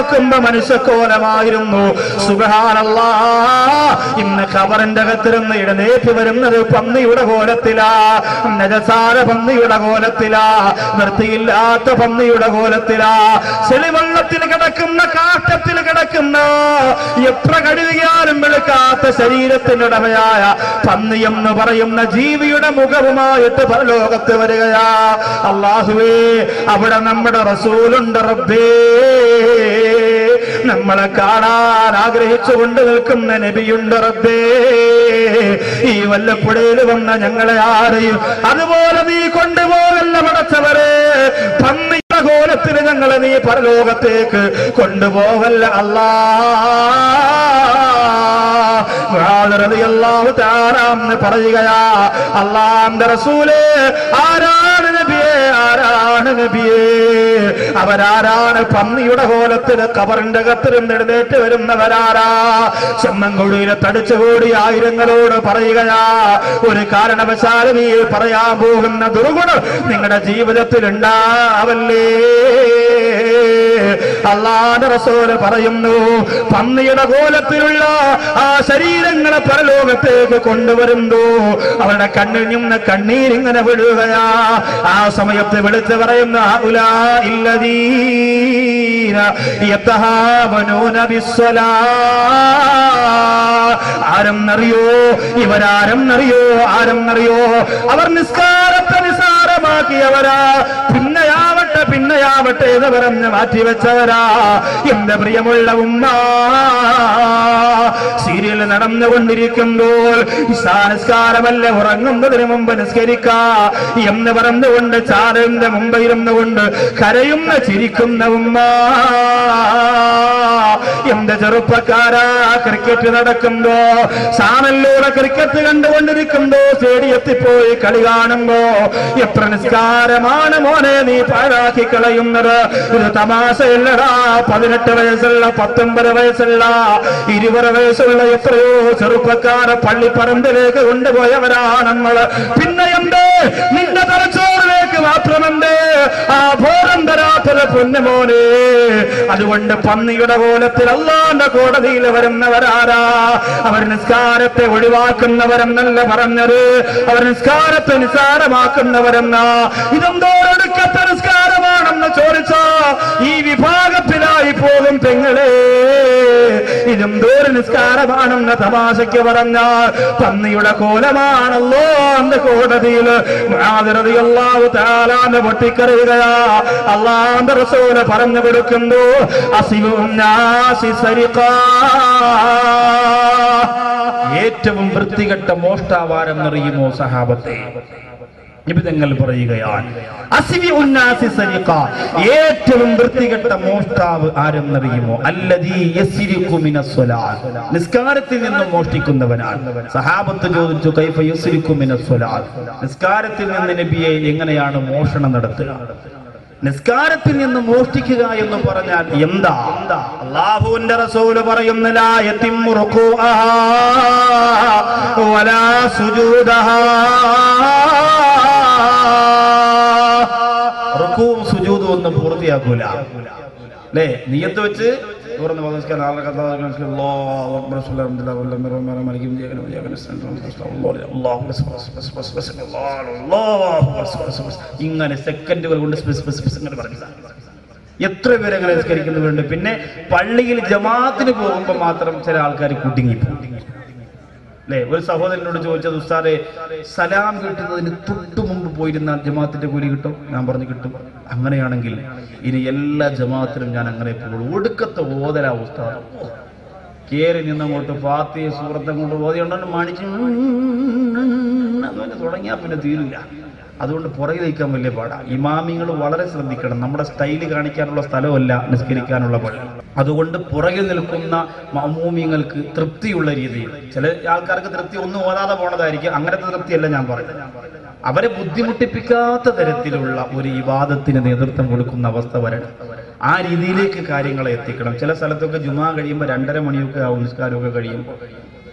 കിടക്കുമ്പോ മനുഷ്യക്കോലമായിരുന്നു. സുബ്ഹാനല്ലാഹ്, ഇന്ന് ഖബറിന്റെ അകത്തിരുന്ന് എഴുന്നേറ്റ് വരുന്നത് പന്നിയുടെ കോലത്തിലാ, നജസാര പന്നിയുടെ കോലത്തിലാ, വൃത്തിയില്ലാത്ത പന്നിയുടെ കോലത്തിലാ, ചെളിവെള്ളത്തിൽ കിടക്കുന്ന, കാട്ടത്തിൽ കിടക്കുന്ന, എത്ര കഴുകിയാലും വെളുക്കാത്ത ശരീരത്തിനുടമയായ പന്നി എന്ന് പറയുന്ന ജീവിയുടെ മുഖവുമായിട്ട് പരലോകത്ത് വരികയാ. അല്ലാഹുവേ, അവിടെ നമ്മുടെ റസൂലുണ്ട് റബ്ബേ, നമ്മളെ കാണാൻ ആഗ്രഹിച്ചുകൊണ്ട് നിൽക്കുന്ന നബിയുണ്ട് റബ്ബേ. ഈ വല്ലപ്പുഴയിൽ വന്ന ഞങ്ങളെ ആരെയും അതുപോലെ നീ കൊണ്ടുപോകല്ല പടച്ചവരെ. പന്നിയുടെ കോലത്തിൽ ഞങ്ങളെ നീ പരലോകത്തേക്ക് കൊണ്ടുപോകല്ല അല്ലാ. പറയുകയാ, അല്ലാഹുവിന്റെ റസൂലേ, ആരാണ് നബിയേ, ആരാണ് നബിയേ? അവരാരാണ്? പന്നിയുടെ കോലത്തിൽ ഖബറിന്റെ അകത്തിരുന്ന് എഴുന്നേറ്റ് വരുന്നവരാരാ? ചെമ്മൻകുഴിയിലെ തടിച്ചുകൂടി ആയിരങ്ങളോട് പറയുകയാ, ഒരു കാരണവശാലും ഈ പറയാൻ പോകുന്ന ദുർഗുണം നിങ്ങളുടെ ജീവിതത്തിൽ ഉണ്ടാവല്ലേ. അല്ലാഹുവിന്റെ റസൂൽ പറയുന്നു, പന്നിയുടെ കോലത്തിലുള്ള ആ ശരീരങ്ങളെ പരലോകത്തേക്ക് കൊണ്ടുവരുന്നു. അവരുടെ കണ്ണിൽ നിന്ന് കണ്ണീരിങ്ങനെ വിടുകയാ. ആ സമയത്ത് വിളിച്ചു പറയുന്ന ആരെന്നറിയോ? ഇവരാരെന്നറിയോ? ആരെന്നറിയോ? അവർ നിസ്കാരത്തെ നിസാരമാക്കിയവരാ. പിന്നെയാവട്ടെ എന്ന് പറഞ്ഞ് മാറ്റിവെച്ചവരാ. എന്റെ പ്രിയമുള്ള ഉമ്മ, സീരിയൽ നടന്നുകൊണ്ടിരിക്കുമ്പോൾ നിസ്കാരമല്ല, ഉറങ്ങുന്നതിന് മുമ്പ് നിസ്കരിക്കാ എന്ന് പറഞ്ഞുകൊണ്ട് ചാരന്റെ മുമ്പ് ഇരുന്നു കൊണ്ട് കരയുന്ന ചിരിക്കുന്ന ഉമ്മ. എന്റെ ചെറുപ്പക്കാരാ, ക്രിക്കറ്റ് നടക്കുമ്പോ, ചാനലിലൂടെ ക്രിക്കറ്റ് കണ്ടുകൊണ്ടിരിക്കുമ്പോ, സ്റ്റേഡിയത്തിൽ പോയി കളി കാണുമ്പോ എത്ര നിസ്കാരമാണ് മോനെ നീ പാഴാക്കി കളയുന്നത്. ഇത് തമാശയല്ലടാ. 18 വയസ്സുള്ള, 19 വയസ്സുള്ള, 20 വയസ്സുള്ള എത്രയോ ചെറുപ്പക്കാരെ പള്ളിപ്പറമ്പിലേക്ക് കൊണ്ടുപോയവരാണ് നമ്മൾ. പിന്നെ എന്ത്? നിന്റെ തലച്ചോറിലേക്ക് മാത്രമെന്ത് ആ ബോധം തരാത്തത് പൊന്നുമോനെ. അതുകൊണ്ട് പന്നിയുടെ കോലത്തിൽ അല്ലാഹുവിന്റെ കോടതിയിൽ വരുന്നവരാരാ? അവർ നിസ്കാരത്തെ ഒഴിവാക്കുന്നവരെന്നല്ല പറഞ്ഞത്, അവർ നിസ്കാരത്തെ നിസ്സാരമാക്കുന്നവരെന്നാ. ഇതെന്തോ ഒടുക്കത്തെ നിസ്കാരമാണെന്ന് ചോദിച്ചാ ഈ വിഭാഗത്തിലായി പോകും പെങ്ങളെ. ഇതെന്തോ നിസ്കാരമാണെന്ന് തമാശയ്ക്ക് പറഞ്ഞാൽ പന്നിയുടെ കോലമാണല്ലോ അന്ന് കോടതിയിൽ. റളിയല്ലാഹു തആല പൊട്ടിക്കരയുകയാ. അല്ലാഹുവിന്റെ റസൂൽ പറഞ്ഞു കൊടുക്കുന്നു, ഏറ്റവും വൃത്തികെട്ട മോഷ്ടാവാരെന്നറിയുമോ സഹാബത്തെ? നിബിതങ്ങൾ പറയുകയാണ്, ഏറ്റവും വൃത്തികെട്ട മോഷ്ടാവ് ആരെന്നറിയുമോ? അല്ലദീ യസ്രിഖു മിനസ്സലാത്ത്, നിസ്കാരത്തിൽ നിന്നും മോഷ്ടിക്കുന്നവനാണ്. സഹാബത്ത് ചോദിച്ചു, കൈഫ യസ്രിഖു മിനസ്സലാത്ത്, നിസ്കാരത്തിൽ നിന്ന് നബിയെ എങ്ങനെയാണ് മോഷണം നടത്തുക? നിസ്കാരത്തിൽ നിന്ന് മോഷ്ടിക്കുക എന്ന് പറഞ്ഞാൽ എന്താ? അല്ലാഹുവിന്റെ റസൂൽ പറയുന്നു, ലാ യതിമ്മു റുകൂഅഹാ വലാ സുജൂദഹാ, റുകൂഉം സുജൂദും ഒന്നും പൂർത്തിയാക്കൂല. അല്ലേ? നിയ്യത്ത് വെച്ച് ഇങ്ങനെ സെക്കൻഡുകൾ കൊണ്ട് എത്ര പേരെങ്ങനെ നിസ്കരിക്കുന്നവരുണ്ട്. പിന്നെ പള്ളിയിൽ ജമാഅത്തിന് പോകുമ്പോൾ മാത്രം ചില ആൾക്കാർ കുടുങ്ങിപ്പോകും. അല്ലേ? ഒരു സഹോദരനോട് ചോദിച്ചത്, ഉസ്താദെ സലാം കിട്ടുന്നതിന് തൊട്ടു മുമ്പ് പോയിരുന്നാൽ ജമാഅത്തിന്റെ കൂലി കിട്ടും? ഞാൻ പറഞ്ഞു കിട്ടും. അങ്ങനെയാണെങ്കിൽ ഇനി എല്ലാ ജമാഅത്തിലും ഞാൻ അങ്ങനെ പോകുള്ളൂ. ഒടുക്കത്തെ ഓതലാ ഉസ്താദ്. കേറി നിന്നങ്ങോട്ട് ഫാത്തിഹ സൂറത്തും കൊണ്ട് ഓതിയുണ്ടോ മണിച്ച് തുടങ്ങിയാൽ പിന്നെ തീരില്ല. അതുകൊണ്ട് പുറകെ നിൽക്കാൻ വലിയ പാടാ. ഇമാമിങ്ങൾ വളരെ ശ്രദ്ധിക്കണം. നമ്മുടെ സ്റ്റൈല് കാണിക്കാനുള്ള സ്ഥലമല്ല നിസ്കരിക്കാനുള്ള പള്ളി. അതുകൊണ്ട് പുറകിൽ നിൽക്കുന്ന മഅ്മൂമിങ്ങൾക്ക് തൃപ്തിയുള്ള രീതിയിൽ, ചില ആൾക്കാർക്ക് തൃപ്തി ഒന്നും ഓതാതെ പോണതായിരിക്കും. അങ്ങനത്തെ തൃപ്തിയല്ല ഞാൻ പറയുന്നത്. അവരെ ബുദ്ധിമുട്ടിപ്പിക്കാത്ത തരത്തിലുള്ള ഒരു ഇബാദത്തിന് നേതൃത്വം കൊടുക്കുന്ന അവസ്ഥ വരണം. ആ രീതിയിലേക്ക് കാര്യങ്ങളെ എത്തിക്കണം. ചില സ്ഥലത്തൊക്കെ ജുമാ കഴിയുമ്പോൾ 2:30 മണിയൊക്കെ ആവും നിസ്കാരമൊക്കെ കഴിയുമ്പോൾ.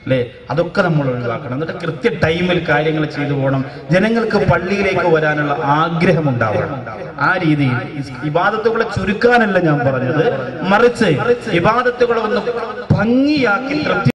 അല്ലേ? അതൊക്കെ നമ്മൾ ഒഴിവാക്കണം. എന്നിട്ട് കൃത്യ ടൈമിൽ കാര്യങ്ങൾ ചെയ്തു പോകണം. ജനങ്ങൾക്ക് പള്ളിയിലേക്ക് വരാനുള്ള ആഗ്രഹം ഉണ്ടാവണം. ആ രീതിയിൽ ഇബാദത്തുകളെ ചുരുക്കാനല്ല ഞാൻ പറഞ്ഞത്, മറിച്ച് ഇബാദത്തുകളെ ഒന്ന് ഭംഗിയാക്കി തൃപ്തി